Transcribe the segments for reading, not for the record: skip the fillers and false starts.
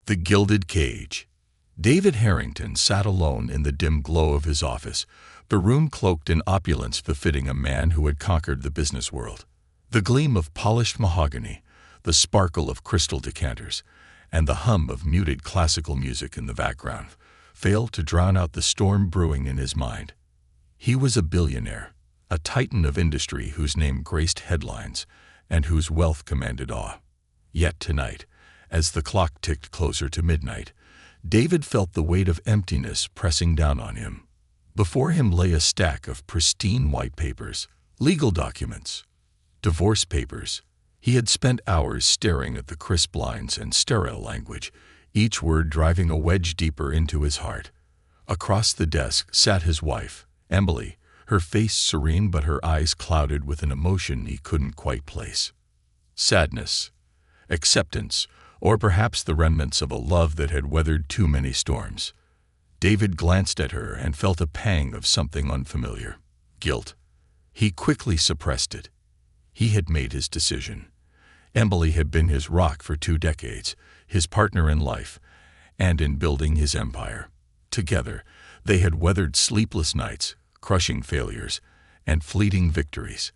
The Gilded Cage. David Harrington sat alone in the dim glow of his office, the room cloaked in opulence befitting a man who had conquered the business world. The gleam of polished mahogany, the sparkle of crystal decanters, and the hum of muted classical music in the background failed to drown out the storm brewing in his mind. He was a billionaire, a titan of industry whose name graced headlines and whose wealth commanded awe. Yet tonight, as the clock ticked closer to midnight, David felt the weight of emptiness pressing down on him. Before him lay a stack of pristine white papers, legal documents, divorce papers. He had spent hours staring at the crisp lines and sterile language, each word driving a wedge deeper into his heart. Across the desk sat his wife, Emily, her face serene but her eyes clouded with an emotion he couldn't quite place. Sadness, acceptance, or perhaps the remnants of a love that had weathered too many storms. David glanced at her and felt a pang of something unfamiliar. Guilt. He quickly suppressed it. He had made his decision. Emily had been his rock for 2 decades, his partner in life, and in building his empire. Together, they had weathered sleepless nights, crushing failures, and fleeting victories.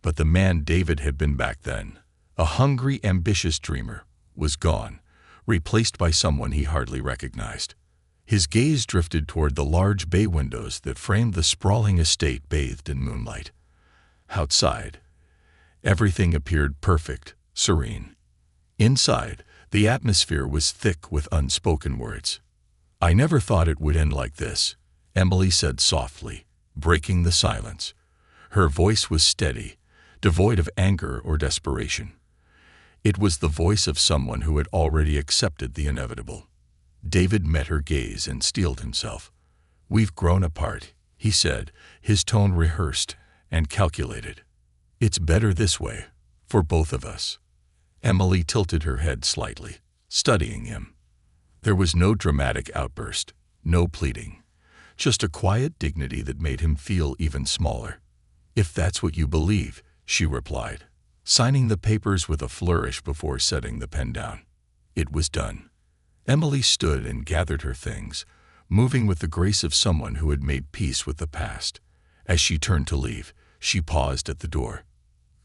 But the man David had been back then, a hungry, ambitious dreamer, was gone, replaced by someone he hardly recognized. His gaze drifted toward the large bay windows that framed the sprawling estate bathed in moonlight. Outside, everything appeared perfect, serene. Inside, the atmosphere was thick with unspoken words. "I never thought it would end like this," Emily said softly, breaking the silence. Her voice was steady, devoid of anger or desperation. It was the voice of someone who had already accepted the inevitable. David met her gaze and steeled himself. "We've grown apart," he said, his tone rehearsed and calculated. "It's better this way, for both of us." Emily tilted her head slightly, studying him. There was no dramatic outburst, no pleading, just a quiet dignity that made him feel even smaller. "If that's what you believe," she replied, signing the papers with a flourish before setting the pen down. It was done. Emily stood and gathered her things, moving with the grace of someone who had made peace with the past. As she turned to leave, she paused at the door.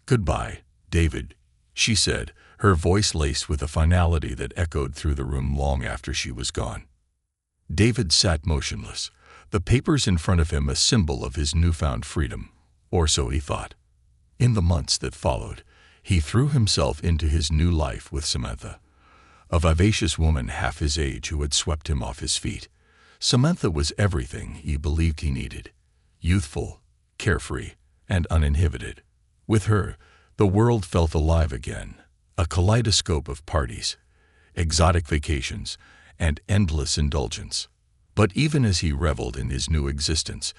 "Goodbye, David," she said, her voice laced with a finality that echoed through the room long after she was gone. David sat motionless, the papers in front of him a symbol of his newfound freedom, or so he thought. In the months that followed, he threw himself into his new life with Samantha, a vivacious woman half his age who had swept him off his feet. Samantha was everything he believed he needed: youthful, carefree, and uninhibited. With her, the world felt alive again, a kaleidoscope of parties, exotic vacations, and endless indulgence. But even as he reveled in his new existence,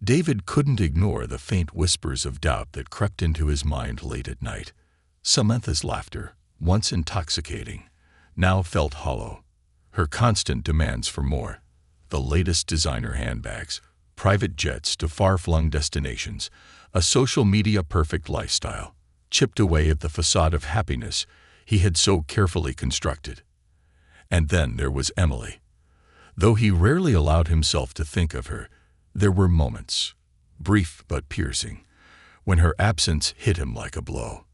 David couldn't ignore the faint whispers of doubt that crept into his mind late at night. Samantha's laughter, once intoxicating, now felt hollow. Her constant demands for more, the latest designer handbags, private jets to far-flung destinations, a social media-perfect lifestyle, chipped away at the facade of happiness he had so carefully constructed. And then there was Emily. Though he rarely allowed himself to think of her, there were moments, brief but piercing, when her absence hit him like a blow.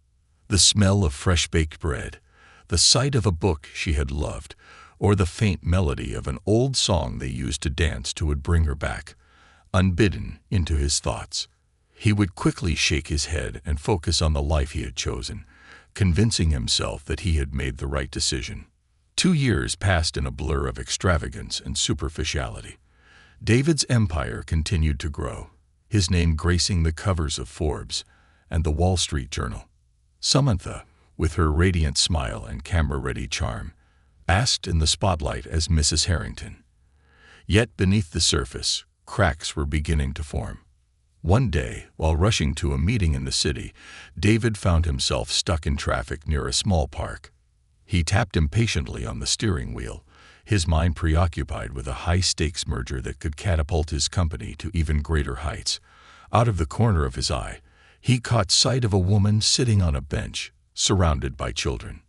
The smell of fresh-baked bread, the sight of a book she had loved, or the faint melody of an old song they used to dance to would bring her back, unbidden, into his thoughts. He would quickly shake his head and focus on the life he had chosen, convincing himself that he had made the right decision. 2 years passed in a blur of extravagance and superficiality. David's empire continued to grow, his name gracing the covers of Forbes and the Wall Street Journal. Samantha, with her radiant smile and camera-ready charm, basked in the spotlight as Mrs. Harrington. Yet beneath the surface, cracks were beginning to form. One day, while rushing to a meeting in the city, David found himself stuck in traffic near a small park. He tapped impatiently on the steering wheel, his mind preoccupied with a high-stakes merger that could catapult his company to even greater heights. Out of the corner of his eye, he caught sight of a woman sitting on a bench, surrounded by children.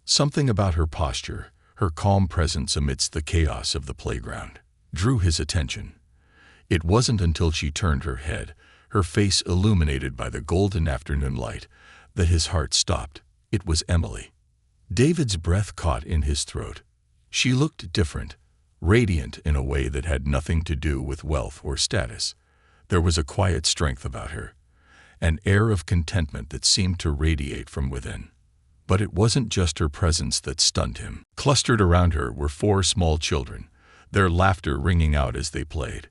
Something about her posture, Her calm presence amidst the chaos of the playground drew his attention. It wasn't until she turned her head, her face illuminated by the golden afternoon light, that his heart stopped. It was Emily. David's breath caught in his throat. She looked different, radiant in a way that had nothing to do with wealth or status. There was a quiet strength about her, an air of contentment that seemed to radiate from within. But it wasn't just her presence that stunned him. Clustered around her were 4 small children, their laughter ringing out as they played.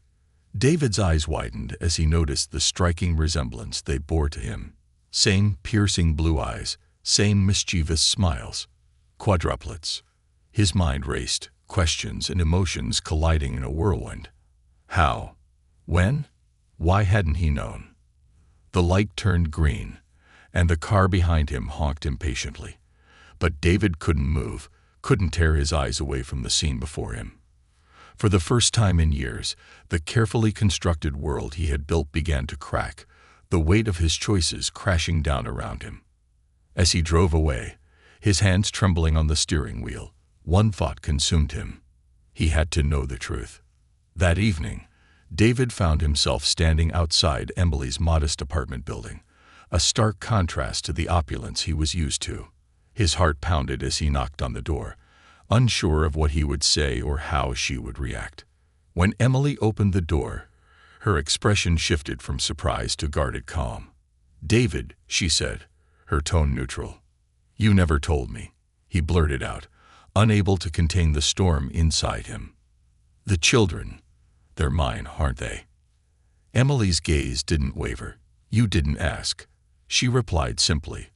David's eyes widened as he noticed the striking resemblance they bore to him. Same piercing blue eyes, same mischievous smiles. Quadruplets. His mind raced, questions and emotions colliding in a whirlwind. How? When? Why hadn't he known? The light turned green, and the car behind him honked impatiently. But David couldn't move, couldn't tear his eyes away from the scene before him. For the first time in years, the carefully constructed world he had built began to crack, the weight of his choices crashing down around him. As he drove away, his hands trembling on the steering wheel, one thought consumed him. He had to know the truth. That evening, David found himself standing outside Emily's modest apartment building, a stark contrast to the opulence he was used to. His heart pounded as he knocked on the door, unsure of what he would say or how she would react. When Emily opened the door, her expression shifted from surprise to guarded calm. "David," she said, her tone neutral. "You never told me," he blurted out, unable to contain the storm inside him. "The children, they're mine, aren't they?" Emily's gaze didn't waver. "You didn't ask," she replied simply,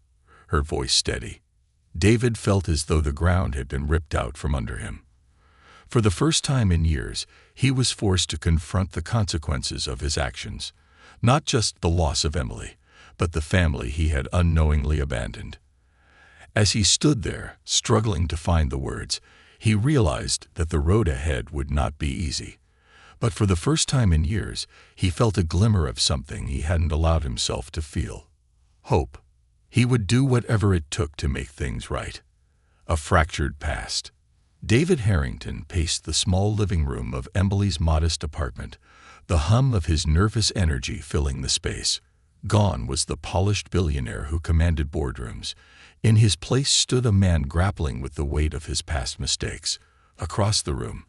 her voice steady. David felt as though the ground had been ripped out from under him. For the first time in years, he was forced to confront the consequences of his actions, not just the loss of Emily, but the family he had unknowingly abandoned. As he stood there, struggling to find the words, he realized that the road ahead would not be easy. But for the first time in years, he felt a glimmer of something he hadn't allowed himself to feel. Hope. He would do whatever it took to make things right. A fractured past. David Harrington paced the small living room of Emily's modest apartment, the hum of his nervous energy filling the space. Gone was the polished billionaire who commanded boardrooms. In his place stood a man grappling with the weight of his past mistakes. Across the room,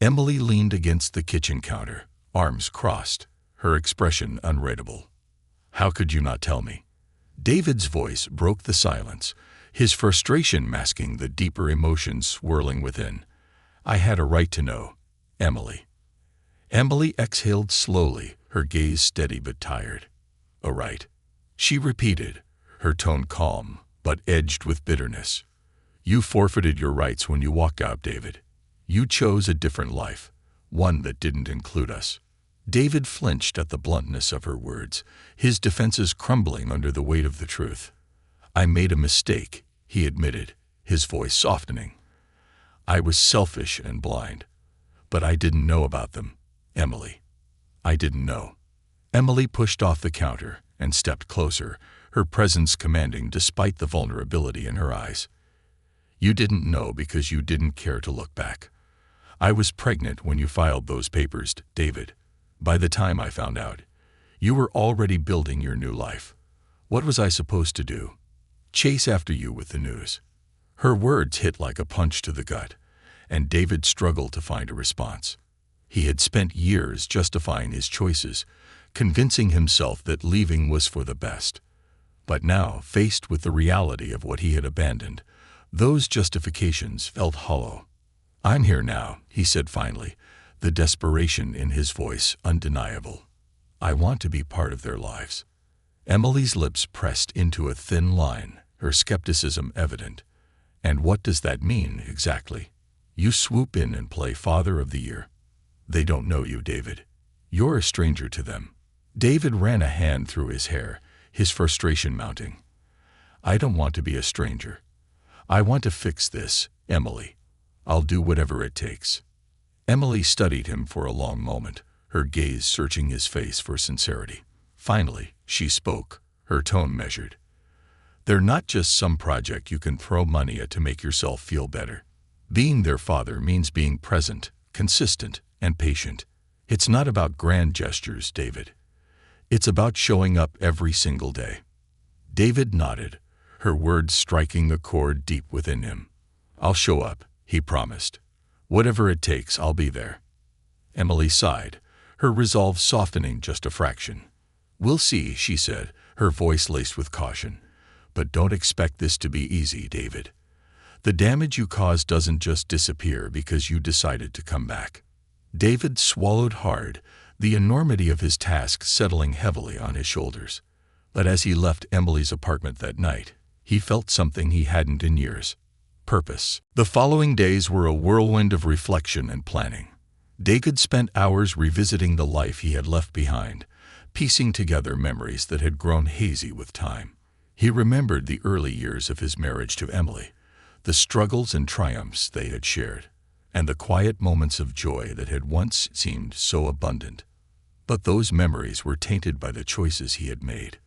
Emily leaned against the kitchen counter, arms crossed, her expression unreadable. "How could you not tell me?" David's voice broke the silence, his frustration masking the deeper emotions swirling within. "I had a right to know, Emily." Emily exhaled slowly, her gaze steady but tired. "A right," she repeated, her tone calm but edged with bitterness. "You forfeited your rights when you walked out, David. You chose a different life, one that didn't include us." David flinched at the bluntness of her words, his defenses crumbling under the weight of the truth. "I made a mistake," he admitted, his voice softening. "I was selfish and blind. But I didn't know about them, Emily. I didn't know." Emily pushed off the counter and stepped closer, her presence commanding despite the vulnerability in her eyes. "You didn't know because you didn't care to look back. I was pregnant when you filed those papers, David. By the time I found out, you were already building your new life. What was I supposed to do? Chase after you with the news?" Her words hit like a punch to the gut, and David struggled to find a response. He had spent years justifying his choices, convincing himself that leaving was for the best. But now, faced with the reality of what he had abandoned, those justifications felt hollow. "I'm here now," he said finally, the desperation in his voice undeniable. "I want to be part of their lives." Emily's lips pressed into a thin line, her skepticism evident. "And what does that mean, exactly? You swoop in and play Father of the Year. They don't know you, David. You're a stranger to them." David ran a hand through his hair, his frustration mounting. "I don't want to be a stranger. I want to fix this, Emily. I'll do whatever it takes." Emily studied him for a long moment, her gaze searching his face for sincerity. Finally, she spoke, her tone measured. "They're not just some project you can throw money at to make yourself feel better. Being their father means being present, consistent, and patient. It's not about grand gestures, David. It's about showing up every single day. David nodded, her words striking a chord deep within him. I'll show up, he promised. Whatever it takes, I'll be there. Emily sighed, her resolve softening just a fraction. We'll see, she said, her voice laced with caution. But don't expect this to be easy, David. The damage you caused doesn't just disappear because you decided to come back. David swallowed hard, the enormity of his task settling heavily on his shoulders. But as he left Emily's apartment that night, he felt something he hadn't in years. Purpose. The following days were a whirlwind of reflection and planning. David spent hours revisiting the life he had left behind, piecing together memories that had grown hazy with time. He remembered the early years of his marriage to Emily, the struggles and triumphs they had shared, and the quiet moments of joy that had once seemed so abundant. But those memories were tainted by the choices he had made.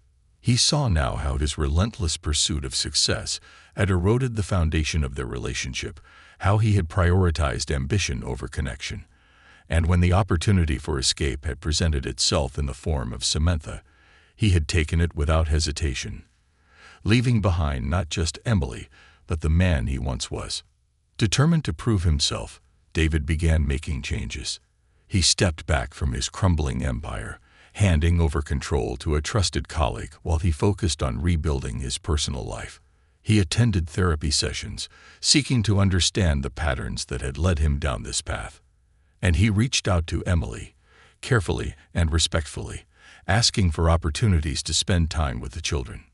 He saw now how his relentless pursuit of success had eroded the foundation of their relationship, how he had prioritized ambition over connection. And when the opportunity for escape had presented itself in the form of Samantha, he had taken it without hesitation, leaving behind not just Emily, but the man he once was. Determined to prove himself, David began making changes. He stepped back from his crumbling empire, handing over control to a trusted colleague while he focused on rebuilding his personal life. He attended therapy sessions, seeking to understand the patterns that had led him down this path. And he reached out to Emily, carefully and respectfully, asking for opportunities to spend time with the children.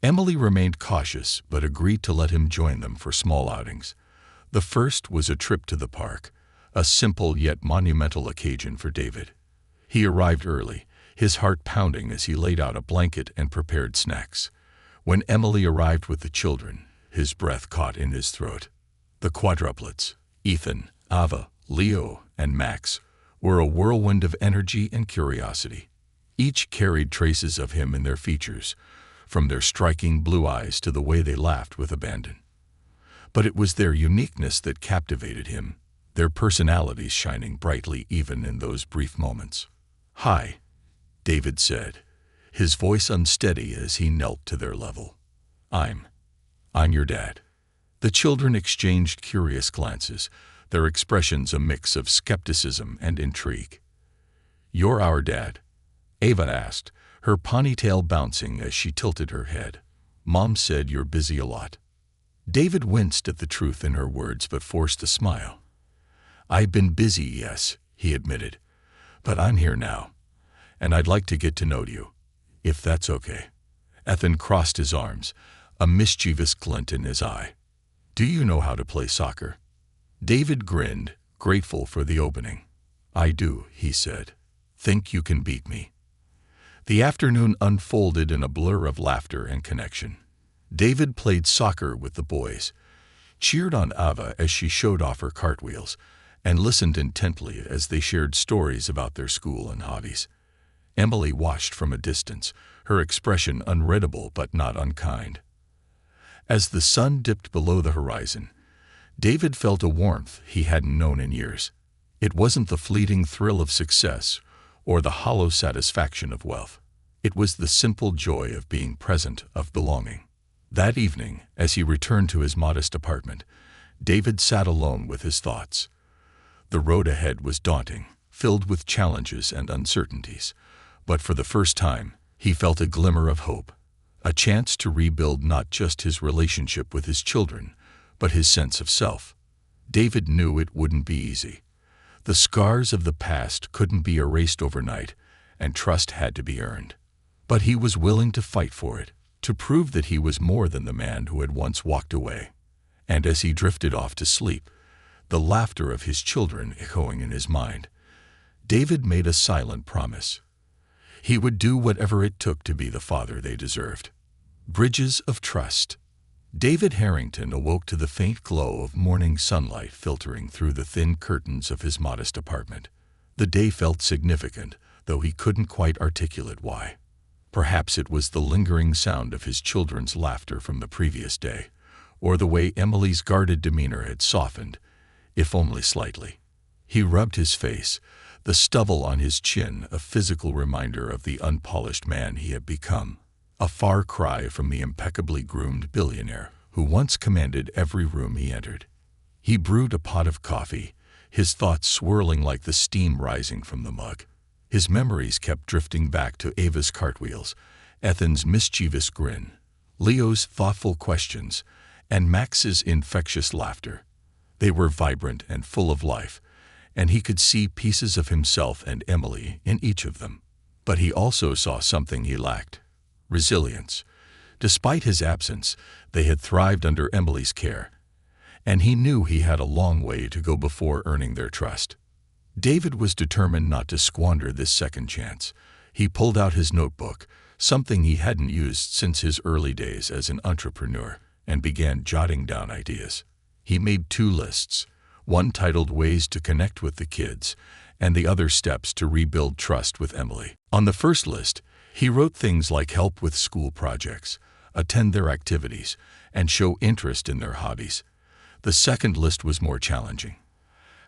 Emily remained cautious but agreed to let him join them for small outings. The first was a trip to the park, a simple yet monumental occasion for David. He arrived early, his heart pounding as he laid out a blanket and prepared snacks. When Emily arrived with the children, his breath caught in his throat. The quadruplets, Ethan, Ava, Leo, and Max, were a whirlwind of energy and curiosity. Each carried traces of him in their features, from their striking blue eyes to the way they laughed with abandon. But it was their uniqueness that captivated him, their personalities shining brightly even in those brief moments. "Hi," David said, his voice unsteady as he knelt to their level. I'm your dad." The children exchanged curious glances, their expressions a mix of skepticism and intrigue. "You're our dad?" Ava asked, her ponytail bouncing as she tilted her head. "Mom said you're busy a lot." David winced at the truth in her words but forced a smile. "I've been busy, yes," he admitted, "but I'm here now, and I'd like to get to know you, if that's okay." Ethan crossed his arms, a mischievous glint in his eye. "Do you know how to play soccer?" David grinned, grateful for the opening. "I do," he said. "Think you can beat me?" The afternoon unfolded in a blur of laughter and connection. David played soccer with the boys, cheered on Ava as she showed off her cartwheels, and listened intently as they shared stories about their school and hobbies. Emily watched from a distance, her expression unreadable but not unkind. As the sun dipped below the horizon, David felt a warmth he hadn't known in years. It wasn't the fleeting thrill of success or the hollow satisfaction of wealth. It was the simple joy of being present, of belonging. That evening, as he returned to his modest apartment, David sat alone with his thoughts. The road ahead was daunting, filled with challenges and uncertainties, but for the first time, he felt a glimmer of hope, a chance to rebuild not just his relationship with his children, but his sense of self. David knew it wouldn't be easy. The scars of the past couldn't be erased overnight, and trust had to be earned. But he was willing to fight for it, to prove that he was more than the man who had once walked away. And as he drifted off to sleep, the laughter of his children echoing in his mind, David made a silent promise. He would do whatever it took to be the father they deserved. Bridges of trust. David Harrington awoke to the faint glow of morning sunlight filtering through the thin curtains of his modest apartment. The day felt significant, though he couldn't quite articulate why. Perhaps it was the lingering sound of his children's laughter from the previous day, or the way Emily's guarded demeanor had softened, if only slightly. He rubbed his face, the stubble on his chin a physical reminder of the unpolished man he had become, a far cry from the impeccably groomed billionaire who once commanded every room he entered. He brewed a pot of coffee, his thoughts swirling like the steam rising from the mug. His memories kept drifting back to Ava's cartwheels, Ethan's mischievous grin, Leo's thoughtful questions, and Max's infectious laughter. They were vibrant and full of life, and he could see pieces of himself and Emily in each of them. But he also saw something he lacked: resilience. Despite his absence, they had thrived under Emily's care, and he knew he had a long way to go before earning their trust. David was determined not to squander this second chance. He pulled out his notebook, something he hadn't used since his early days as an entrepreneur, and began jotting down ideas. He made 2 lists, one titled Ways to Connect with the Kids, and the other Steps to Rebuild Trust with Emily. On the first list, he wrote things like help with school projects, attend their activities, and show interest in their hobbies. The second list was more challenging.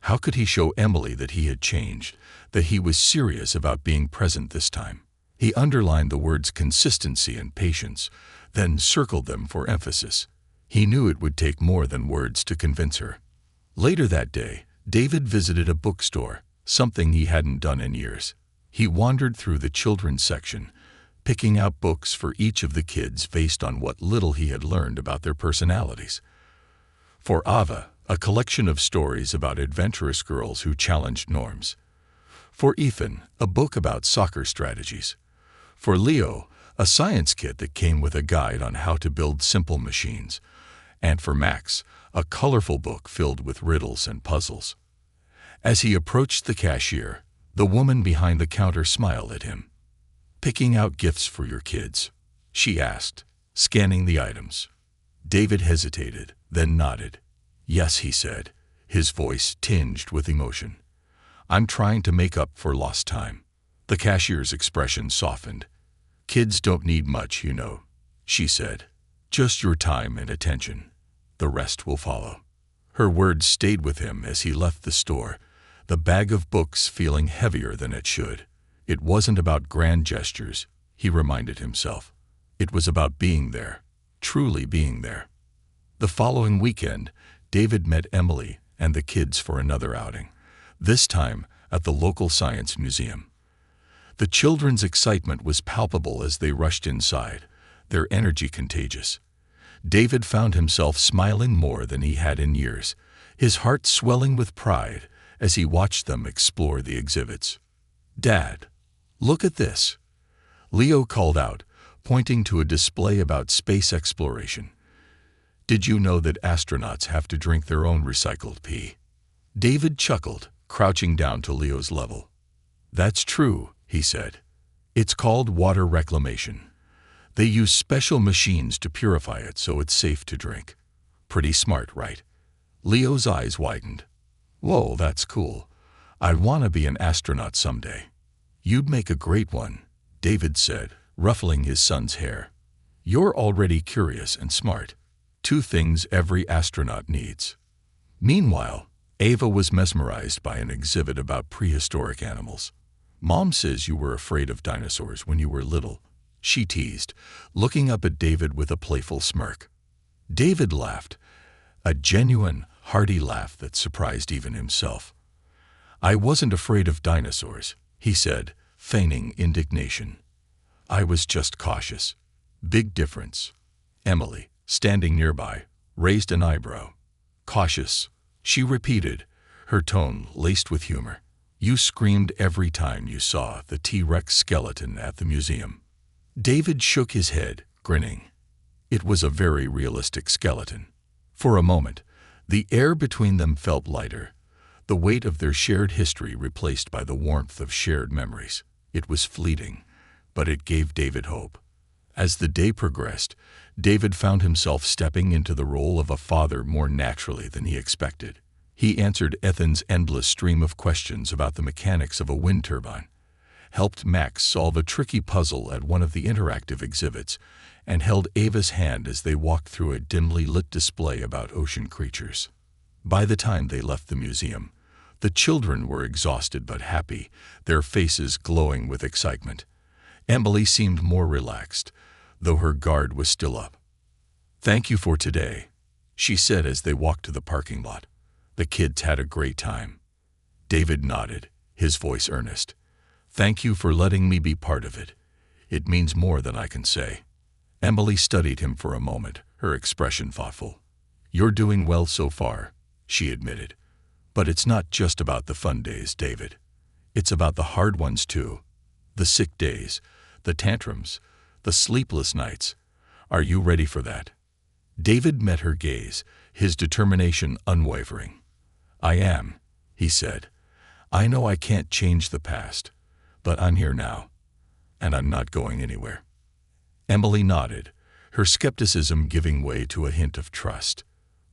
How could he show Emily that he had changed, that he was serious about being present this time? He underlined the words consistency and patience, then circled them for emphasis. He knew it would take more than words to convince her. Later that day, David visited a bookstore, something he hadn't done in years. He wandered through the children's section, picking out books for each of the kids based on what little he had learned about their personalities. For Ava, a collection of stories about adventurous girls who challenged norms. For Ethan, a book about soccer strategies. For Leo, a science kit that came with a guide on how to build simple machines. And for Max, a colorful book filled with riddles and puzzles. As he approached the cashier, the woman behind the counter smiled at him. "Picking out gifts for your kids?" she asked, scanning the items. David hesitated, then nodded. "Yes," he said, his voice tinged with emotion. "I'm trying to make up for lost time." The cashier's expression softened. "Kids don't need much, you know," she said. "Just your time and attention. The rest will follow." Her words stayed with him as he left the store, the bag of books feeling heavier than it should. It wasn't about grand gestures, he reminded himself. It was about being there, truly being there. The following weekend, David met Emily and the kids for another outing, this time at the local science museum. The children's excitement was palpable as they rushed inside, their energy contagious. David found himself smiling more than he had in years, his heart swelling with pride as he watched them explore the exhibits. "Dad, look at this," Leo called out, pointing to a display about space exploration. "Did you know that astronauts have to drink their own recycled pee?" David chuckled, crouching down to Leo's level. "That's true," he said. "It's called water reclamation. They use special machines to purify it so it's safe to drink. Pretty smart, right?" Leo's eyes widened. "Whoa, that's cool. I want to be an astronaut someday." "You'd make a great one," David said, ruffling his son's hair. "You're already curious and smart. 2 things every astronaut needs." Meanwhile, Ava was mesmerized by an exhibit about prehistoric animals. "Mom says you were afraid of dinosaurs when you were little," she teased, looking up at David with a playful smirk. David laughed, a genuine, hearty laugh that surprised even himself. "I wasn't afraid of dinosaurs," he said, feigning indignation. "I was just cautious." "Big difference." Emily, standing nearby, raised an eyebrow. "Cautious," she repeated, her tone laced with humor. "You screamed every time you saw the T-Rex skeleton at the museum." David shook his head, grinning. It was a very realistic skeleton. For a moment, the air between them felt lighter, the weight of their shared history replaced by the warmth of shared memories. It was fleeting, but it gave David hope. As the day progressed, David found himself stepping into the role of a father more naturally than he expected. He answered Ethan's endless stream of questions about the mechanics of a wind turbine, helped Max solve a tricky puzzle at one of the interactive exhibits, and held Ava's hand as they walked through a dimly lit display about ocean creatures. By the time they left the museum, the children were exhausted but happy, their faces glowing with excitement. Emily seemed more relaxed, though her guard was still up. "Thank you for today," she said as they walked to the parking lot. "The kids had a great time." David nodded, his voice earnest. "Thank you for letting me be part of it. It means more than I can say." Emily studied him for a moment, her expression thoughtful. "You're doing well so far," she admitted. "But it's not just about the fun days, David. It's about the hard ones too. The sick days, the tantrums, the sleepless nights. Are you ready for that?" David met her gaze, his determination unwavering. "I am," he said. "I know I can't change the past, but I'm here now, and I'm not going anywhere." Emily nodded, her skepticism giving way to a hint of trust.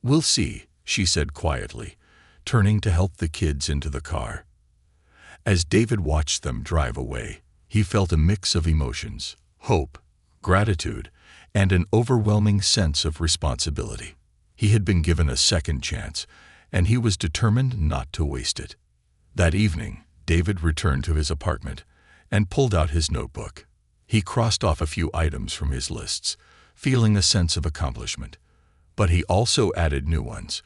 "We'll see," she said quietly, turning to help the kids into the car. As David watched them drive away, he felt a mix of emotions: hope, gratitude, and an overwhelming sense of responsibility. He had been given a second chance, and he was determined not to waste it. That evening, David returned to his apartment and pulled out his notebook. He crossed off a few items from his lists, feeling a sense of accomplishment. But he also added new ones: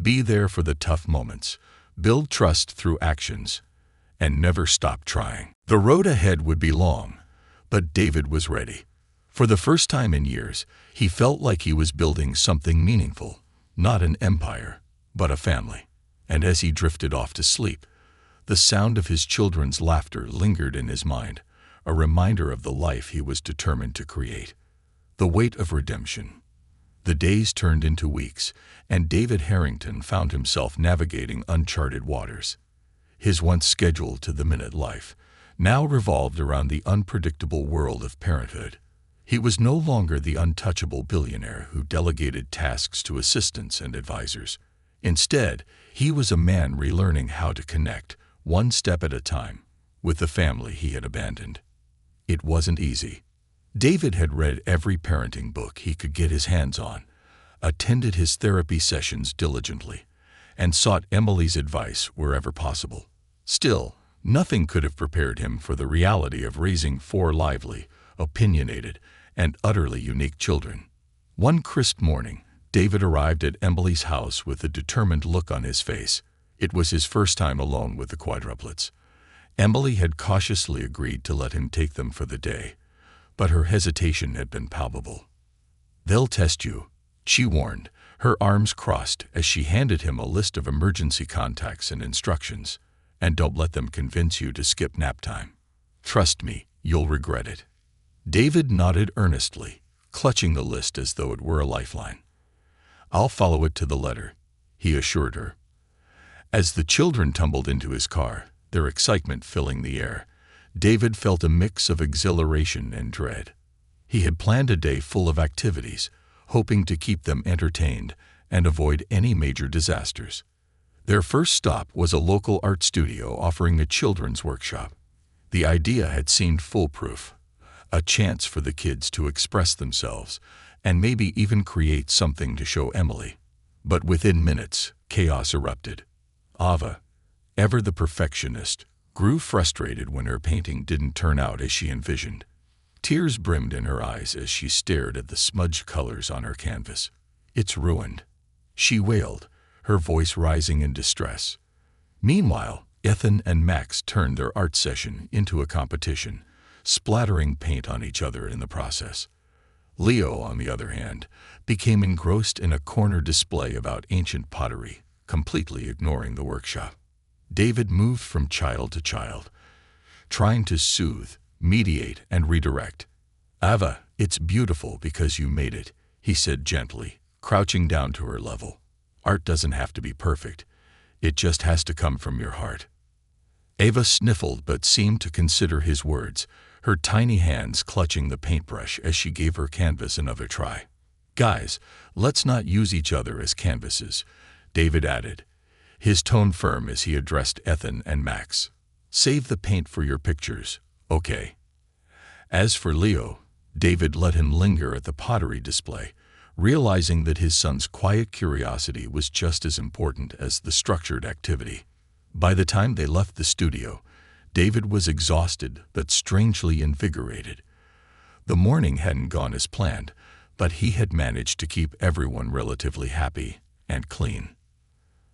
be there for the tough moments, build trust through actions, and never stop trying. The road ahead would be long, but David was ready. For the first time in years, he felt like he was building something meaningful, not an empire, but a family. And as he drifted off to sleep, the sound of his children's laughter lingered in his mind, a reminder of the life he was determined to create. The weight of redemption. The days turned into weeks, and David Harrington found himself navigating uncharted waters. His once scheduled-to-the-minute life now revolved around the unpredictable world of parenthood. He was no longer the untouchable billionaire who delegated tasks to assistants and advisors. Instead, he was a man relearning how to connect, one step at a time, with the family he had abandoned. It wasn't easy. David had read every parenting book he could get his hands on, attended his therapy sessions diligently, and sought Emily's advice wherever possible. Still, nothing could have prepared him for the reality of raising 4 lively, opinionated, and utterly unique children. One crisp morning, David arrived at Emily's house with a determined look on his face. It was his first time alone with the quadruplets. Emily had cautiously agreed to let him take them for the day, but her hesitation had been palpable. "They'll test you," she warned, her arms crossed as she handed him a list of emergency contacts and instructions. "And don't let them convince you to skip nap time. Trust me, you'll regret it." David nodded earnestly, clutching the list as though it were a lifeline. "I'll follow it to the letter," he assured her. As the children tumbled into his car, their excitement filling the air, David felt a mix of exhilaration and dread. He had planned a day full of activities, hoping to keep them entertained and avoid any major disasters. Their first stop was a local art studio offering a children's workshop. The idea had seemed foolproof, a chance for the kids to express themselves and maybe even create something to show Emily. But within minutes, chaos erupted. Ava, ever the perfectionist, grew frustrated when her painting didn't turn out as she envisioned. Tears brimmed in her eyes as she stared at the smudged colors on her canvas. "It's ruined," she wailed, her voice rising in distress. Meanwhile, Ethan and Max turned their art session into a competition, splattering paint on each other in the process. Leo, on the other hand, became engrossed in a corner display about ancient pottery, completely ignoring the workshop. David moved from child to child, trying to soothe, mediate, and redirect. "Ava, it's beautiful because you made it," he said gently, crouching down to her level. "Art doesn't have to be perfect. It just has to come from your heart." Ava sniffled but seemed to consider his words, her tiny hands clutching the paintbrush as she gave her canvas another try. "Guys, let's not use each other as canvases," David added, his tone firm as he addressed Ethan and Max. "Save the paint for your pictures, Okay. As for Leo, David let him linger at the pottery display, realizing that his son's quiet curiosity was just as important as the structured activity. By the time they left the studio, David was exhausted but strangely invigorated. The morning hadn't gone as planned, but he had managed to keep everyone relatively happy and clean.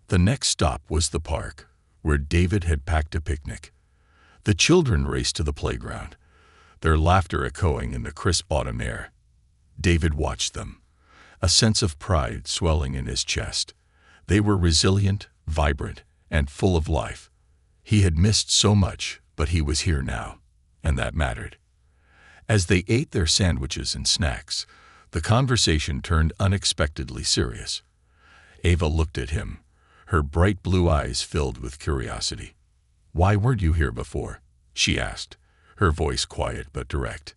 The next stop was the park, where David had packed a picnic. The children raced to the playground, their laughter echoing in the crisp autumn air. David watched them, a sense of pride swelling in his chest. They were resilient, vibrant, and full of life. He had missed so much, but he was here now, and that mattered. As they ate their sandwiches and snacks, the conversation turned unexpectedly serious. Ava looked at him, her bright blue eyes filled with curiosity. "Why weren't you here before?" she asked, her voice quiet but direct.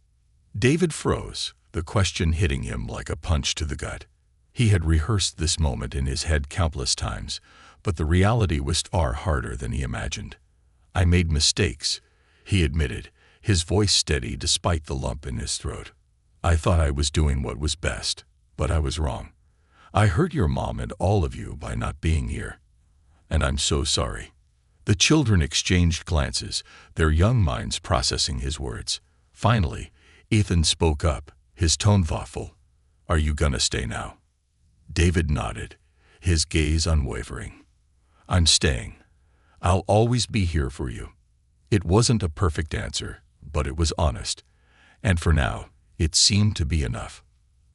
David froze, the question hitting him like a punch to the gut. He had rehearsed this moment in his head countless times, but the reality was far harder than he imagined. "I made mistakes," he admitted, his voice steady despite the lump in his throat. "I thought I was doing what was best, but I was wrong. I hurt your mom and all of you by not being here, and I'm so sorry." The children exchanged glances, their young minds processing his words. Finally, Ethan spoke up, his tone thoughtful. "Are you gonna stay now?" David nodded, his gaze unwavering. "I'm staying. I'll always be here for you." It wasn't a perfect answer, but it was honest, and for now, it seemed to be enough.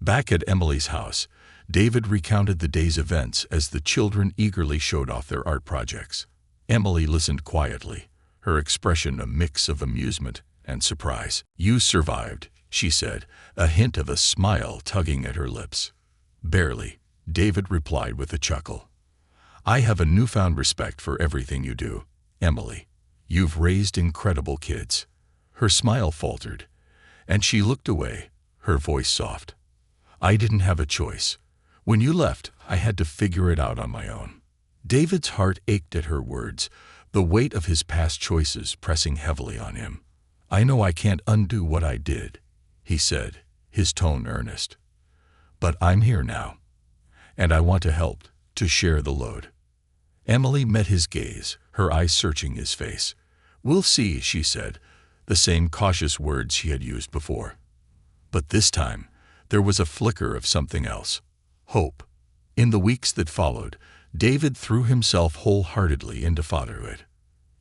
Back at Emily's house, David recounted the day's events as the children eagerly showed off their art projects. Emily listened quietly, her expression a mix of amusement and surprise. "You survived," she said, a hint of a smile tugging at her lips. "Barely," David replied with a chuckle. "I have a newfound respect for everything you do, Emily. You've raised incredible kids." Her smile faltered, and she looked away, her voice soft. "I didn't have a choice. When you left, I had to figure it out on my own." David's heart ached at her words, the weight of his past choices pressing heavily on him. "I know I can't undo what I did," he said, his tone earnest. "But I'm here now, and I want to help, to share the load." Emily met his gaze, her eyes searching his face. "We'll see," she said, the same cautious words she had used before. But this time, there was a flicker of something else. Hope. In the weeks that followed, David threw himself wholeheartedly into fatherhood.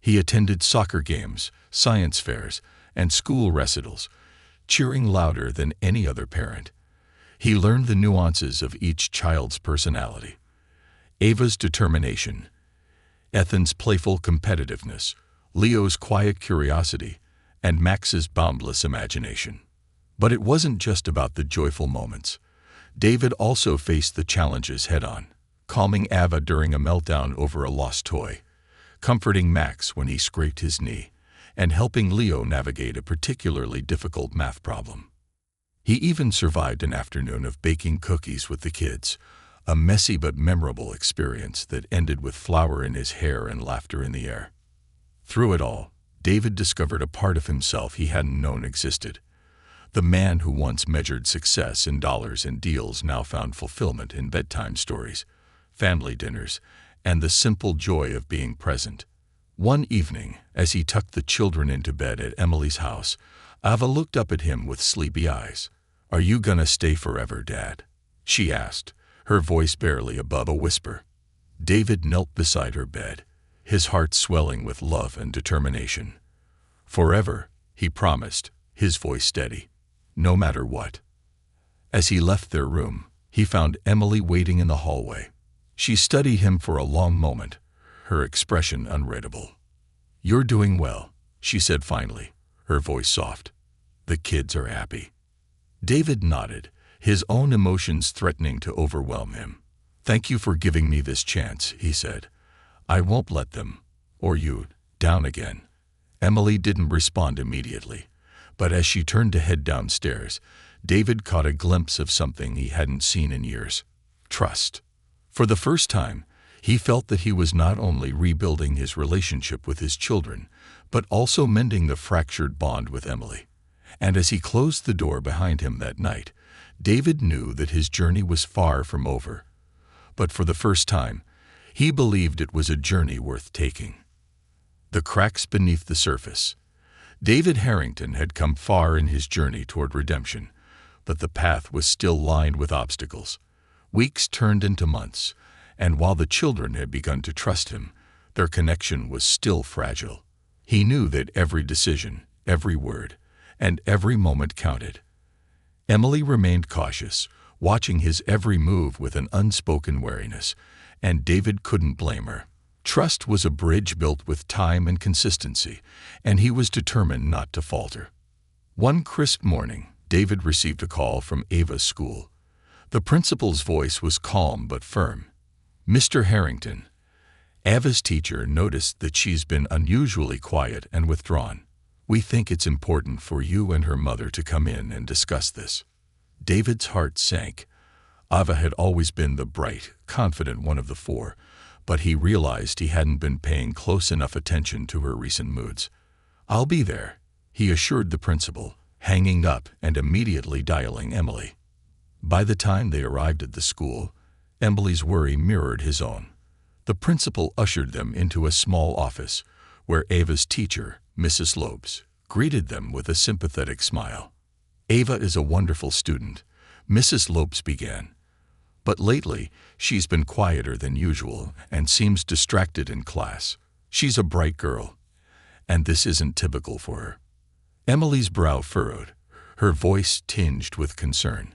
He attended soccer games, science fairs, and school recitals, cheering louder than any other parent. He learned the nuances of each child's personality. Ava's determination, Ethan's playful competitiveness, Leo's quiet curiosity, and Max's boundless imagination. But it wasn't just about the joyful moments. David also faced the challenges head-on, calming Ava during a meltdown over a lost toy, comforting Max when he scraped his knee, and helping Leo navigate a particularly difficult math problem. He even survived an afternoon of baking cookies with the kids, a messy but memorable experience that ended with flour in his hair and laughter in the air. Through it all, David discovered a part of himself he hadn't known existed. The man who once measured success in dollars and deals now found fulfillment in bedtime stories, family dinners, and the simple joy of being present. One evening, as he tucked the children into bed at Emily's house, Ava looked up at him with sleepy eyes. "Are you gonna stay forever, Dad?" she asked, her voice barely above a whisper. David knelt beside her bed, his heart swelling with love and determination. "Forever," he promised, his voice steady, "no matter what." As he left their room, he found Emily waiting in the hallway. She studied him for a long moment, her expression unreadable. "You're doing well," she said finally, her voice soft. "The kids are happy." David nodded, his own emotions threatening to overwhelm him. "Thank you for giving me this chance," he said. "I won't let them, or you, down again." Emily didn't respond immediately, but as she turned to head downstairs, David caught a glimpse of something he hadn't seen in years. Trust. For the first time, He felt that he was not only rebuilding his relationship with his children, but also mending the fractured bond with Emily. And as he closed the door behind him that night, David knew that his journey was far from over. But for the first time, he believed it was a journey worth taking. The cracks beneath the surface. David Harrington had come far in his journey toward redemption, but the path was still lined with obstacles. Weeks turned into months, and while the children had begun to trust him, their connection was still fragile. He knew that every decision, every word, and every moment counted. Emily remained cautious, watching his every move with an unspoken wariness, and David couldn't blame her. Trust was a bridge built with time and consistency, and he was determined not to falter. One crisp morning, David received a call from Ava's school. The principal's voice was calm but firm. "Mr. Harrington." Ava's teacher noticed that she's been unusually quiet and withdrawn. "We think it's important for you and her mother to come in and discuss this." David's heart sank. Ava had always been the bright, confident one of the four, but he realized he hadn't been paying close enough attention to her recent moods. "I'll be there," he assured the principal, hanging up and immediately dialing Emily. By the time they arrived at the school, Emily's worry mirrored his own. The principal ushered them into a small office, where Ava's teacher, Mrs. Lopes, greeted them with a sympathetic smile. "Ava is a wonderful student," Mrs. Lopes began. "But lately, she's been quieter than usual and seems distracted in class. She's a bright girl, and this isn't typical for her." Emily's brow furrowed, her voice tinged with concern.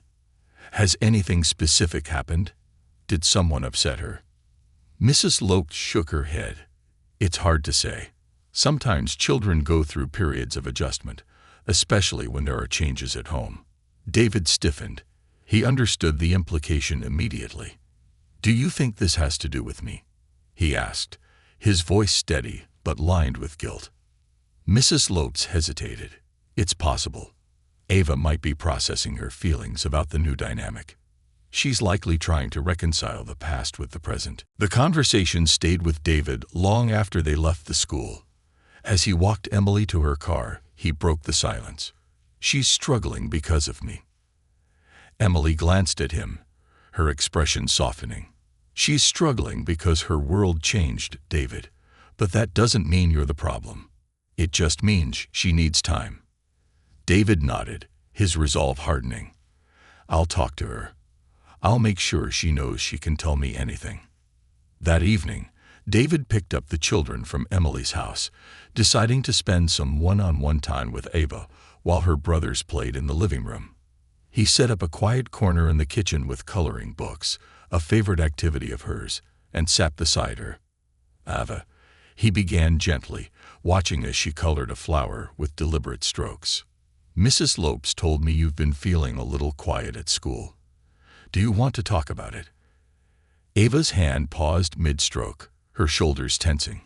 "Has anything specific happened? Did someone upset her?" Mrs. Lopes shook her head. "It's hard to say. Sometimes children go through periods of adjustment, especially when there are changes at home." David stiffened. He understood the implication immediately. "Do you think this has to do with me?" he asked, his voice steady but lined with guilt. Mrs. Lopes hesitated. "It's possible. Ava might be processing her feelings about the new dynamic. She's likely trying to reconcile the past with the present." The conversation stayed with David long after they left the school. As he walked Emily to her car, he broke the silence. "She's struggling because of me." Emily glanced at him, her expression softening. "She's struggling because her world changed, David. But that doesn't mean you're the problem. It just means she needs time." David nodded, his resolve hardening. "I'll talk to her. I'll make sure she knows she can tell me anything." That evening, David picked up the children from Emily's house, deciding to spend some one-on-one time with Ava while her brothers played in the living room. He set up a quiet corner in the kitchen with coloring books, a favorite activity of hers, and sat beside her. "Ava," he began gently, watching as she colored a flower with deliberate strokes. "Mrs. Lopes told me you've been feeling a little quiet at school. Do you want to talk about it?" Ava's hand paused mid-stroke, her shoulders tensing.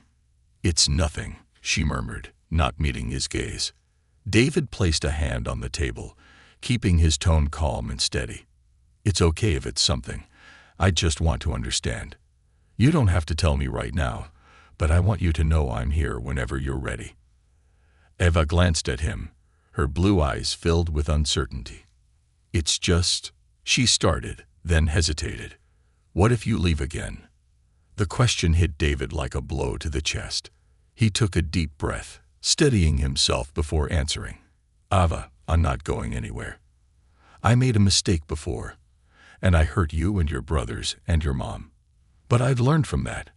"It's nothing," she murmured, not meeting his gaze. David placed a hand on the table, keeping his tone calm and steady. "It's okay if it's something. I just want to understand. You don't have to tell me right now, but I want you to know I'm here whenever you're ready." Ava glanced at him, her blue eyes filled with uncertainty. "It's just," she started, then hesitated. "What if you leave again?" The question hit David like a blow to the chest. He took a deep breath, steadying himself before answering. "Ava, I'm not going anywhere. I made a mistake before, and I hurt you and your brothers and your mom. But I've learned from that,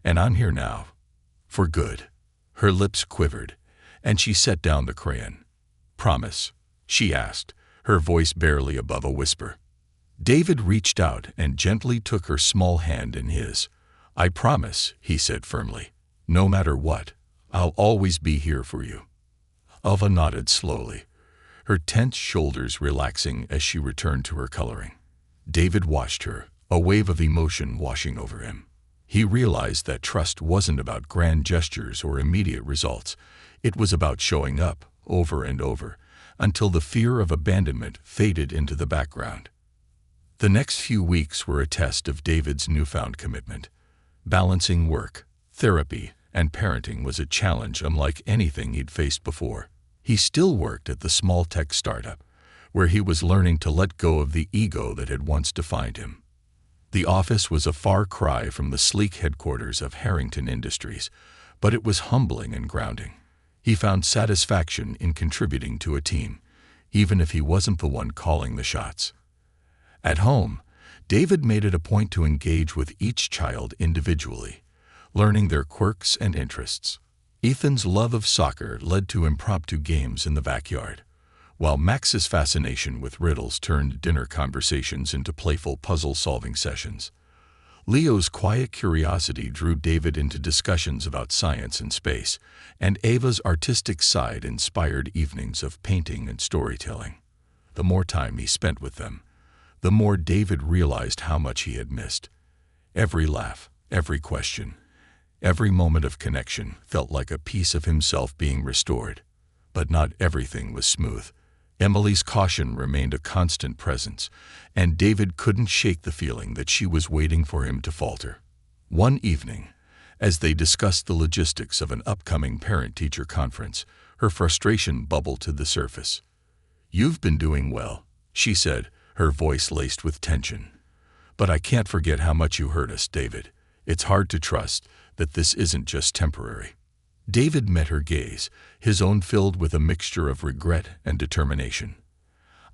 and I'm here now. For good." Her lips quivered, and she set down the crayon. "Promise?" she asked, her voice barely above a whisper. David reached out and gently took her small hand in his. "I promise," he said firmly. "No matter what, I'll always be here for you." Ava nodded slowly, her tense shoulders relaxing as she returned to her coloring. David watched her, a wave of emotion washing over him. He realized that trust wasn't about grand gestures or immediate results. It was about showing up, over and over, until the fear of abandonment faded into the background. The next few weeks were a test of David's newfound commitment. Balancing work, therapy, and parenting was a challenge unlike anything he'd faced before. He still worked at the small tech startup, where he was learning to let go of the ego that had once defined him. The office was a far cry from the sleek headquarters of Harrington Industries, but it was humbling and grounding. He found satisfaction in contributing to a team, even if he wasn't the one calling the shots. At home, David made it a point to engage with each child individually, learning their quirks and interests. Ethan's love of soccer led to impromptu games in the backyard, while Max's fascination with riddles turned dinner conversations into playful puzzle-solving sessions. Leo's quiet curiosity drew David into discussions about science and space, and Ava's artistic side inspired evenings of painting and storytelling. The more time he spent with them, the more David realized how much he had missed. Every laugh, every question, every moment of connection felt like a piece of himself being restored. But not everything was smooth. Emily's caution remained a constant presence, and David couldn't shake the feeling that she was waiting for him to falter. One evening, as they discussed the logistics of an upcoming parent-teacher conference, her frustration bubbled to the surface. "You've been doing well," she said, her voice laced with tension. "But I can't forget how much you hurt us, David. It's hard to trust that this isn't just temporary." David met her gaze, his own filled with a mixture of regret and determination.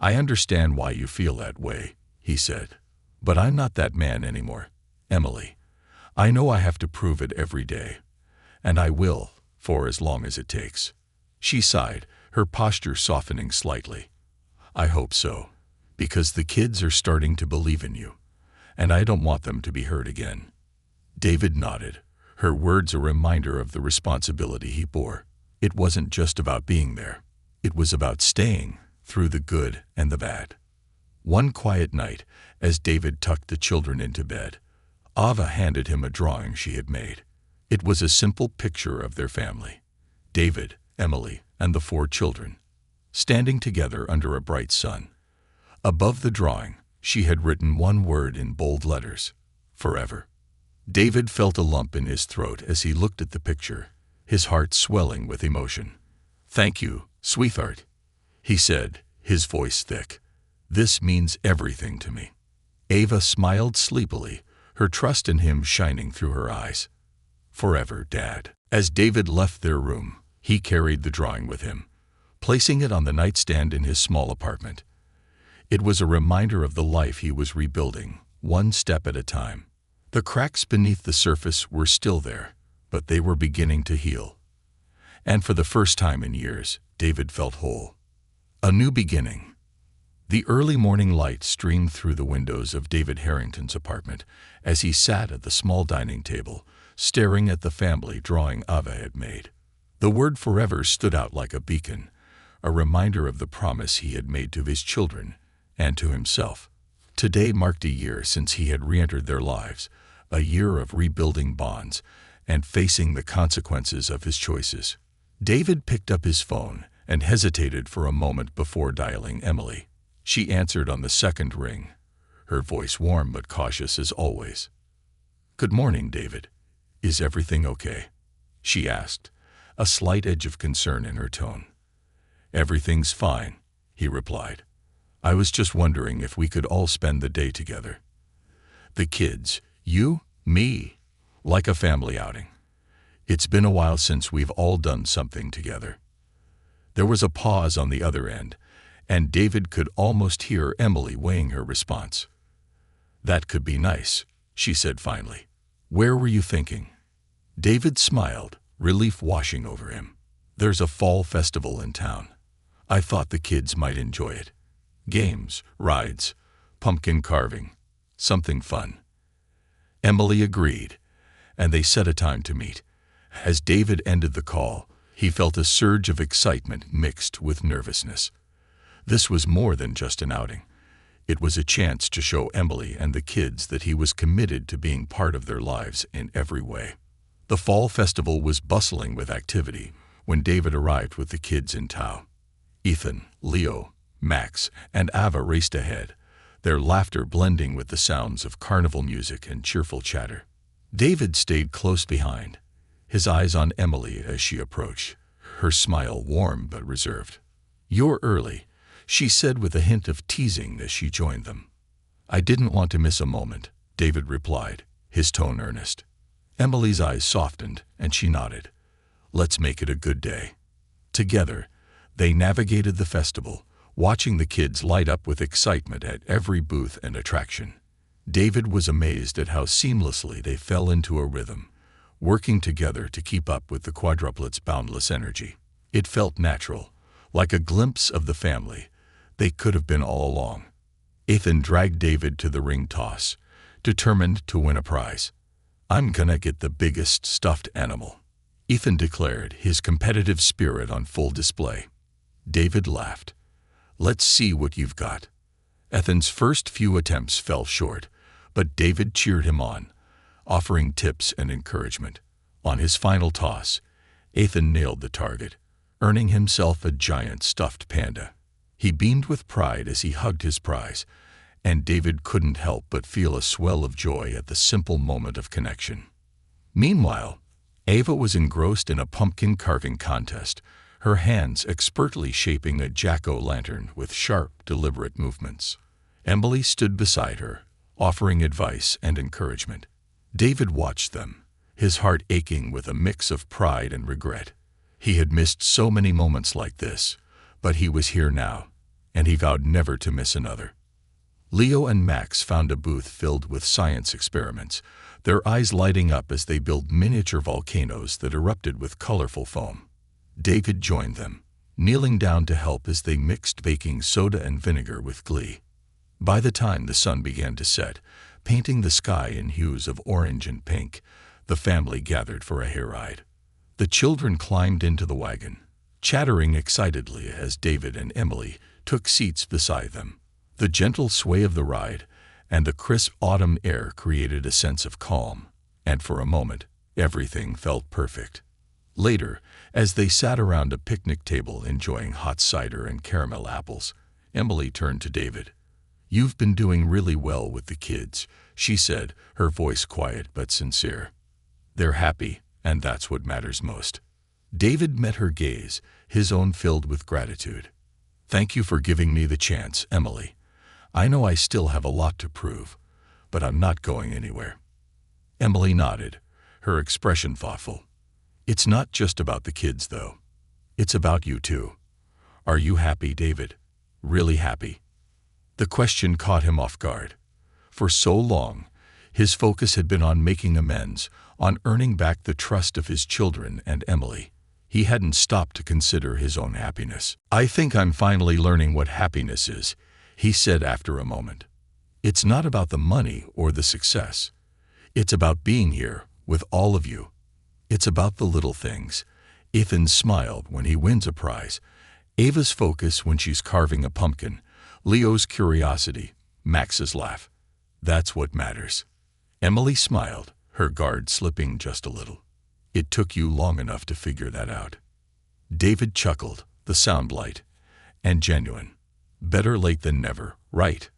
"I understand why you feel that way," he said. "But I'm not that man anymore, Emily. I know I have to prove it every day. And I will, for as long as it takes." She sighed, her posture softening slightly. "I hope so, because the kids are starting to believe in you, and I don't want them to be hurt again." David nodded, her words a reminder of the responsibility he bore. It wasn't just about being there. It was about staying through the good and the bad. One quiet night, as David tucked the children into bed, Ava handed him a drawing she had made. It was a simple picture of their family: David, Emily, and the 4 children, standing together under a bright sun. Above the drawing, she had written one word in bold letters: forever. David felt a lump in his throat as he looked at the picture, his heart swelling with emotion. "Thank you, sweetheart," he said, his voice thick. "This means everything to me." Ava smiled sleepily, her trust in him shining through her eyes. "Forever, Dad." As David left their room, he carried the drawing with him, placing it on the nightstand in his small apartment. It was a reminder of the life he was rebuilding, one step at a time. The cracks beneath the surface were still there, but they were beginning to heal. And for the first time in years, David felt whole. A new beginning. The early morning light streamed through the windows of David Harrington's apartment as he sat at the small dining table, staring at the family drawing Ava had made. The word forever stood out like a beacon, a reminder of the promise he had made to his children and to himself. Today marked a year since he had re-entered their lives, a year of rebuilding bonds and facing the consequences of his choices. David picked up his phone and hesitated for a moment before dialing Emily. She answered on the second ring, her voice warm but cautious as always. "Good morning, David. Is everything okay?" she asked, a slight edge of concern in her tone. "Everything's fine," he replied. "I was just wondering if we could all spend the day together. The kids, you, me, like a family outing. It's been a while since we've all done something together." There was a pause on the other end, and David could almost hear Emily weighing her response. "That could be nice," she said finally. "Where were you thinking?" David smiled, relief washing over him. "There's a fall festival in town. I thought the kids might enjoy it. Games, rides, pumpkin carving, something fun." Emily agreed, and they set a time to meet. As David ended the call, he felt a surge of excitement mixed with nervousness. This was more than just an outing. It was a chance to show Emily and the kids that he was committed to being part of their lives in every way. The fall festival was bustling with activity when David arrived with the kids in tow. Ethan, Leo, Max, and Ava raced ahead, their laughter blending with the sounds of carnival music and cheerful chatter. David stayed close behind, his eyes on Emily as she approached, her smile warm but reserved. "You're early," she said with a hint of teasing as she joined them. "I didn't want to miss a moment," David replied, his tone earnest. Emily's eyes softened, and she nodded. "Let's make it a good day." Together, they navigated the festival, watching the kids light up with excitement at every booth and attraction. David was amazed at how seamlessly they fell into a rhythm, working together to keep up with the quadruplets' boundless energy. It felt natural, like a glimpse of the family they could have been all along. Ethan dragged David to the ring toss, determined to win a prize. "I'm gonna get the biggest stuffed animal," Ethan declared, his competitive spirit on full display. David laughed. "Let's see what you've got." Ethan's first few attempts fell short, but David cheered him on, offering tips and encouragement. On his final toss, Ethan nailed the target, earning himself a giant stuffed panda. He beamed with pride as he hugged his prize, and David couldn't help but feel a swell of joy at the simple moment of connection. Meanwhile, Ava was engrossed in a pumpkin carving contest, her hands expertly shaping a jack-o'-lantern with sharp, deliberate movements. Emily stood beside her, offering advice and encouragement. David watched them, his heart aching with a mix of pride and regret. He had missed so many moments like this, but he was here now, and he vowed never to miss another. Leo and Max found a booth filled with science experiments, their eyes lighting up as they built miniature volcanoes that erupted with colorful foam. David joined them, kneeling down to help as they mixed baking soda and vinegar with glee. By the time the sun began to set, painting the sky in hues of orange and pink, the family gathered for a hayride. The children climbed into the wagon, chattering excitedly as David and Emily took seats beside them. The gentle sway of the ride and the crisp autumn air created a sense of calm, and for a moment, everything felt perfect. Later, as they sat around a picnic table enjoying hot cider and caramel apples, Emily turned to David. "You've been doing really well with the kids," she said, her voice quiet but sincere. "They're happy, and that's what matters most." David met her gaze, his own filled with gratitude. "Thank you for giving me the chance, Emily. I know I still have a lot to prove, but I'm not going anywhere." Emily nodded, her expression thoughtful. "It's not just about the kids, though. It's about you, too. Are you happy, David? Really happy?" The question caught him off guard. For so long, his focus had been on making amends, on earning back the trust of his children and Emily. He hadn't stopped to consider his own happiness. "I think I'm finally learning what happiness is," he said after a moment. "It's not about the money or the success. It's about being here with all of you. It's about the little things. Ethan's smile when he wins a prize, Ava's focus when she's carving a pumpkin, Leo's curiosity, Max's laugh. That's what matters." Emily smiled, her guard slipping just a little. "It took you long enough to figure that out." David chuckled, the sound light and genuine. Better late than never, right?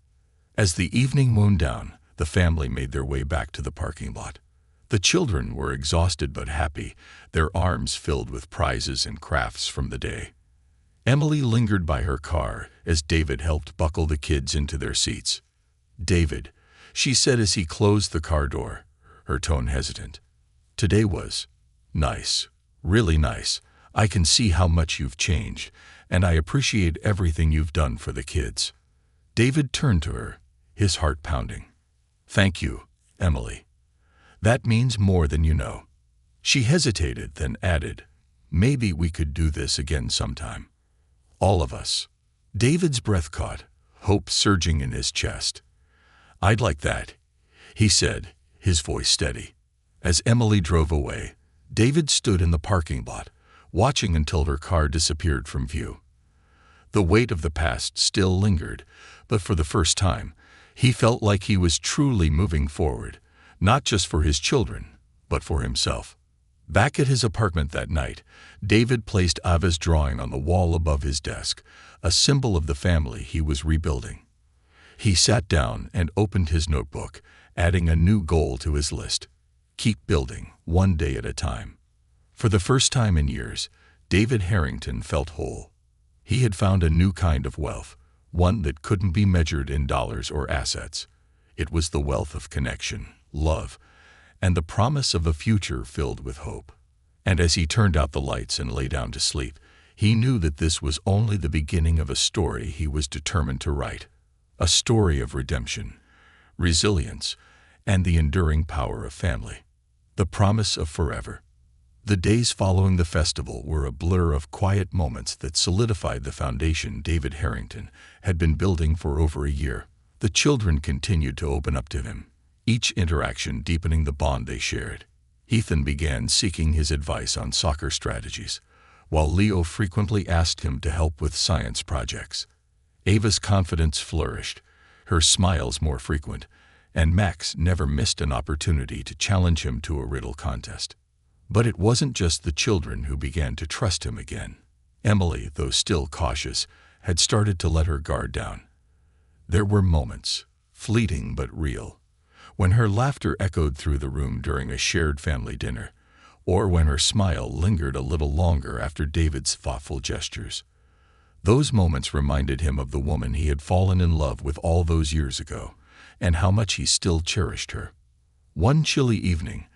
As the evening wound down, the family made their way back to the parking lot. The children were exhausted but happy, their arms filled with prizes and crafts from the day. Emily lingered by her car as David helped buckle the kids into their seats. "David," she said as he closed the car door, her tone hesitant. "Today was nice, really nice. I can see how much you've changed, and I appreciate everything you've done for the kids." David turned to her, his heart pounding. "Thank you, Emily. That means more than you know." She hesitated, then added, "Maybe we could do this again sometime. All of us." David's breath caught, hope surging in his chest. "I'd like that," he said, his voice steady. As Emily drove away, David stood in the parking lot, watching until her car disappeared from view. The weight of the past still lingered, but for the first time, he felt like he was truly moving forward, not just for his children, but for himself. Back at his apartment that night, David placed Ava's drawing on the wall above his desk, a symbol of the family he was rebuilding. He sat down and opened his notebook, adding a new goal to his list. Keep building, one day at a time. For the first time in years, David Harrington felt whole. He had found a new kind of wealth, one that couldn't be measured in dollars or assets. It was the wealth of connection, love, and the promise of a future filled with hope. And as he turned out the lights and lay down to sleep, he knew that this was only the beginning of a story he was determined to write. A story of redemption, resilience, and the enduring power of family. The promise of forever. The days following the festival were a blur of quiet moments that solidified the foundation David Harrington had been building for over a year. The children continued to open up to him, each interaction deepening the bond they shared. Ethan began seeking his advice on soccer strategies, while Leo frequently asked him to help with science projects. Ava's confidence flourished, her smiles more frequent, and Max never missed an opportunity to challenge him to a riddle contest. But it wasn't just the children who began to trust him again. Emily, though still cautious, had started to let her guard down. There were moments, fleeting but real, when her laughter echoed through the room during a shared family dinner, or when her smile lingered a little longer after David's thoughtful gestures. Those moments reminded him of the woman he had fallen in love with all those years ago, and how much he still cherished her. One chilly evening,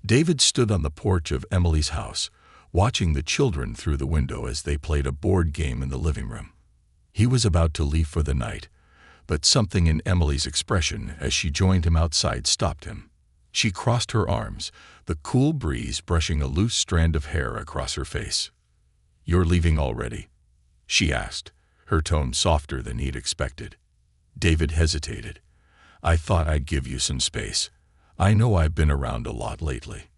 David stood on the porch of Emily's house, watching the children through the window as they played a board game in the living room. He was about to leave for the night, but something in Emily's expression as she joined him outside stopped him. She crossed her arms, the cool breeze brushing a loose strand of hair across her face. "You're leaving already?" she asked, her tone softer than he'd expected. David hesitated. "I thought I'd give you some space. I know I've been around a lot lately."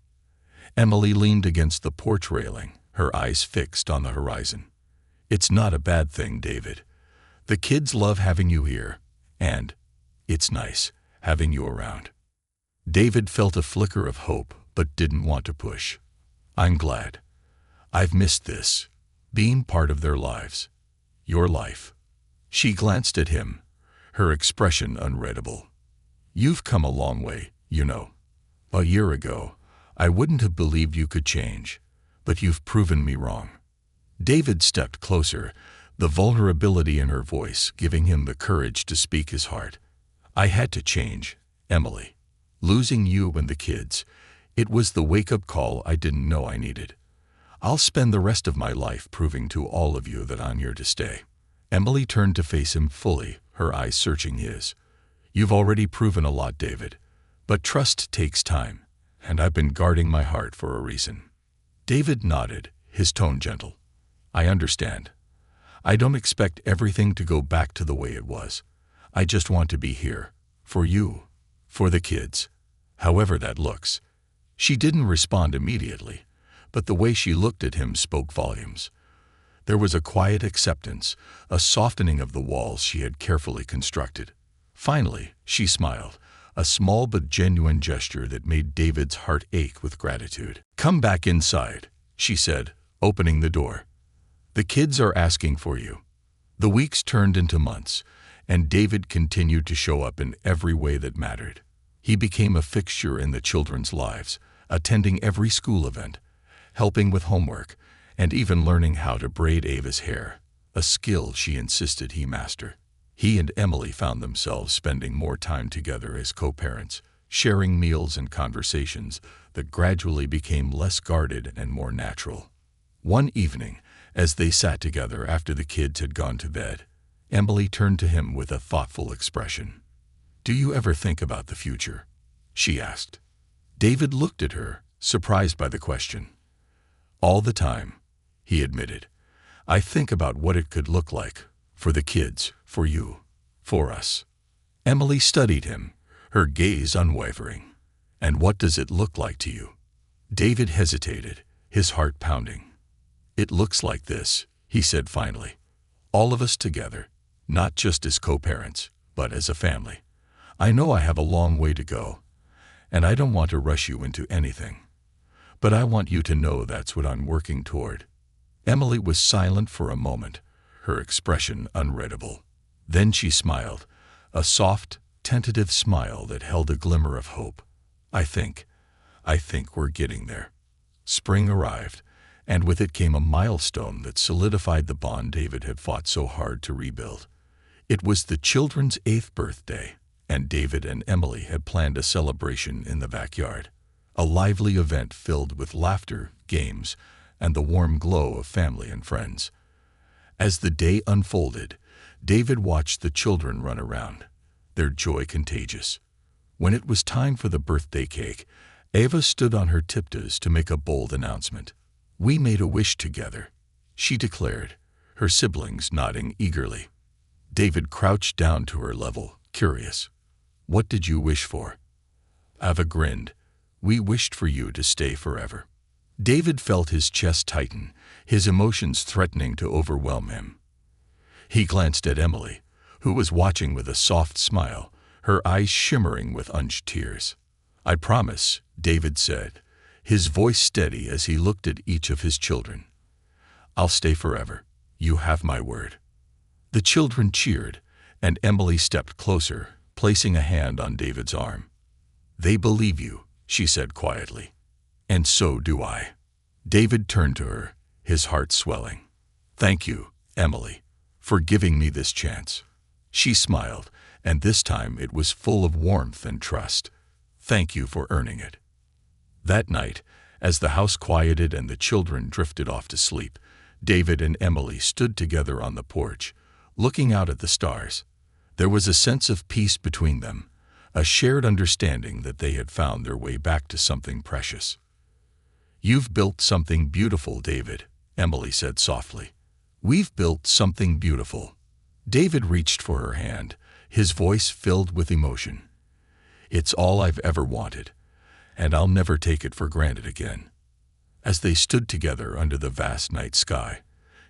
Emily leaned against the porch railing, her eyes fixed on the horizon. "It's not a bad thing, David. The kids love having you here, and it's nice having you around." David felt a flicker of hope, but didn't want to push. "I'm glad. I've missed this, being part of their lives. Your life." She glanced at him, her expression unreadable. "You've come a long way, you know. A year ago, I wouldn't have believed you could change, but you've proven me wrong." David stepped closer, the vulnerability in her voice giving him the courage to speak his heart. "I had to change, Emily. Losing you and the kids, it was the wake-up call I didn't know I needed. I'll spend the rest of my life proving to all of you that I'm here to stay." Emily turned to face him fully, her eyes searching his. "You've already proven a lot, David. But trust takes time, and I've been guarding my heart for a reason." David nodded, his tone gentle. "I understand. I don't expect everything to go back to the way it was. I just want to be here. For you. For the kids. However that looks." She didn't respond immediately, but the way she looked at him spoke volumes. There was a quiet acceptance, a softening of the walls she had carefully constructed. Finally, she smiled, a small but genuine gesture that made David's heart ache with gratitude. "Come back inside," she said, opening the door. "The kids are asking for you." The weeks turned into months, and David continued to show up in every way that mattered. He became a fixture in the children's lives, attending every school event, helping with homework, and even learning how to braid Ava's hair, a skill she insisted he master. He and Emily found themselves spending more time together as co-parents, sharing meals and conversations that gradually became less guarded and more natural. One evening, as they sat together after the kids had gone to bed, Emily turned to him with a thoughtful expression. "Do you ever think about the future?" she asked. David looked at her, surprised by the question. "All the time," he admitted. "I think about what it could look like, for the kids, for you, for us." Emily studied him, her gaze unwavering. "And what does it look like to you?" David hesitated, his heart pounding. "It looks like this," he said finally. "All of us together, not just as co-parents, but as a family. I know I have a long way to go, and I don't want to rush you into anything. But I want you to know that's what I'm working toward." Emily was silent for a moment, her expression unreadable. Then she smiled, a soft, tentative smile that held a glimmer of hope. I think I think we're getting there. Spring arrived, and with it came a milestone that solidified the bond David had fought so hard to rebuild. It was the children's 8th birthday, and David and Emily had planned a celebration in the backyard. A lively event filled with laughter, games, and the warm glow of family and friends. As the day unfolded, David watched the children run around, their joy contagious. When it was time for the birthday cake, Ava stood on her tiptoes to make a bold announcement. "We made a wish together," she declared, her siblings nodding eagerly. David crouched down to her level, curious. "What did you wish for?" Ava grinned. "We wished for you to stay forever." David felt his chest tighten, his emotions threatening to overwhelm him. He glanced at Emily, who was watching with a soft smile, her eyes shimmering with unused tears. "I promise," David said, his voice steady as he looked at each of his children. "I'll stay forever. You have my word." The children cheered, and Emily stepped closer, placing a hand on David's arm. "They believe you," she said quietly. "And so do I." David turned to her, his heart swelling. "Thank you, Emily, for giving me this chance." She smiled, and this time it was full of warmth and trust. "Thank you for earning it." That night, as the house quieted and the children drifted off to sleep, David and Emily stood together on the porch, looking out at the stars. There was a sense of peace between them, a shared understanding that they had found their way back to something precious. "You've built something beautiful, David," Emily said softly. "We've built something beautiful." David reached for her hand, his voice filled with emotion. "It's all I've ever wanted, and I'll never take it for granted again." As they stood together under the vast night sky,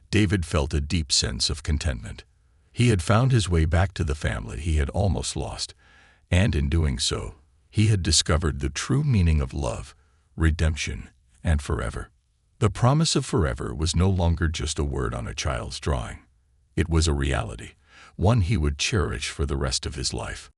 David felt a deep sense of contentment. He had found his way back to the family he had almost lost, and in doing so, he had discovered the true meaning of love, redemption, and forever. The promise of forever was no longer just a word on a child's drawing. It was a reality, one he would cherish for the rest of his life.